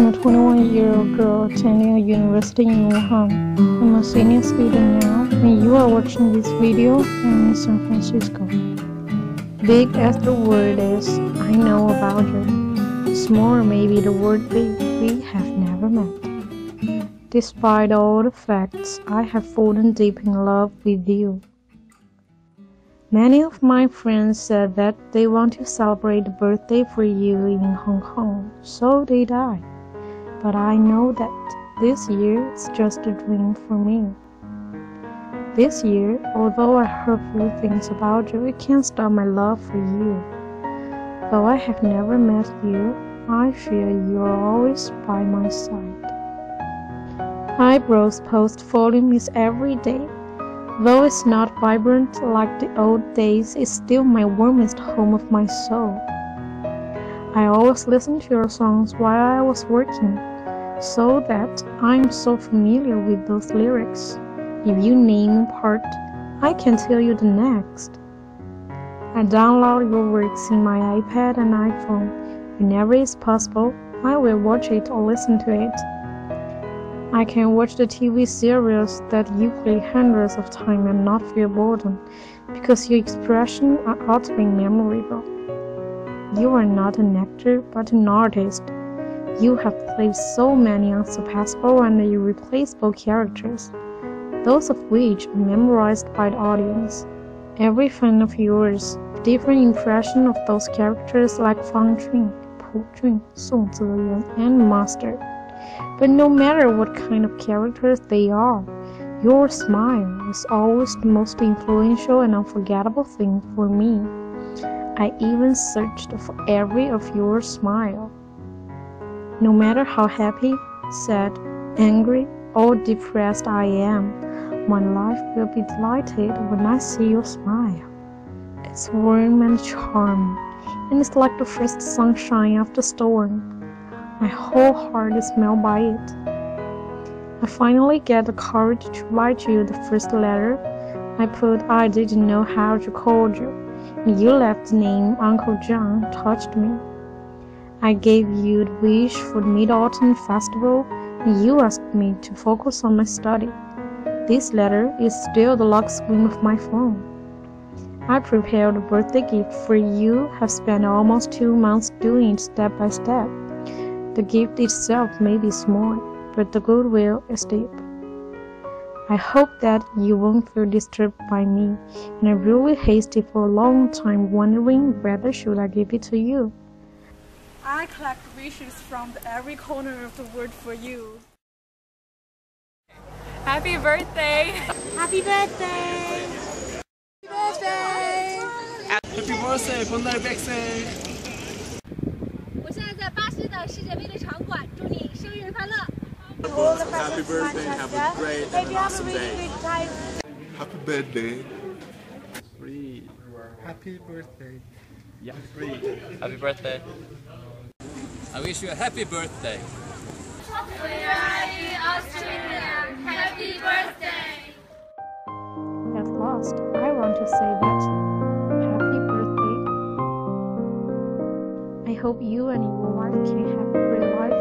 I'm a 21-year-old girl attending a university in Wuhan. I'm a senior student now. When you are watching this video, I'm in San Francisco. Big as the word is, I know about you. Small maybe the word big, we have never met. Despite all the facts, I have fallen deep in love with you. Many of my friends said that they want to celebrate the birthday for you in Hong Kong, so did I. But I know that this year is just a dream for me. This year, although I heard few things about you, it can't stop my love for you. Though I have never met you, I feel you are always by my side. I browse post volumes every day. Though it's not vibrant like the old days, it's still my warmest home of my soul. I always listen to your songs while I was working, so that I'm so familiar with those lyrics. If you name a part, I can tell you the next. I download your works in my iPad and iPhone. Whenever it's possible, I will watch it or listen to it. I can watch the TV series that you play hundreds of times and not feel boredom, because your expressions are utterly memorable. You are not an actor, but an artist. You have played so many unsurpassable and irreplaceable characters, those of which are memorized by the audience. Every fan of yours, different impression of those characters like Fang Jun, Pu Jun, Song Zeyuan, and Master. But no matter what kind of characters they are, your smile is always the most influential and unforgettable thing for me. I even searched for every of your smile. No matter how happy, sad, angry, or depressed I am, my life will be delighted when I see your smile. It's warm and charming, and it's like the first sunshine after storm. My whole heart is melted by it. I finally get the courage to write you the first letter. I didn't know how to call you, and you left the name Uncle John touched me. I gave you the wish for the Mid-Autumn Festival, and you asked me to focus on my study. This letter is still the lock screen of my phone. I prepared a birthday gift for you, have spent almost 2 months doing it step by step. The gift itself may be small, but the goodwill is deep. I hope that you won't feel disturbed by me, and I really hasted for a long time wondering whether should I give it to you. I collect wishes from every corner of the world for you. Happy birthday! Happy birthday! Happy birthday! Happy birthday, 본날 100세! 我现在在巴西的世界杯的场馆，祝你生日快乐 Happy birthday, have a great and awesome day. Happy birthday. Free. Happy birthday. Yeah, free. Happy birthday. I wish you a happy birthday. We are in Australia. Happy birthday! At last, I want to say that happy birthday. I hope you and your wife can have a great life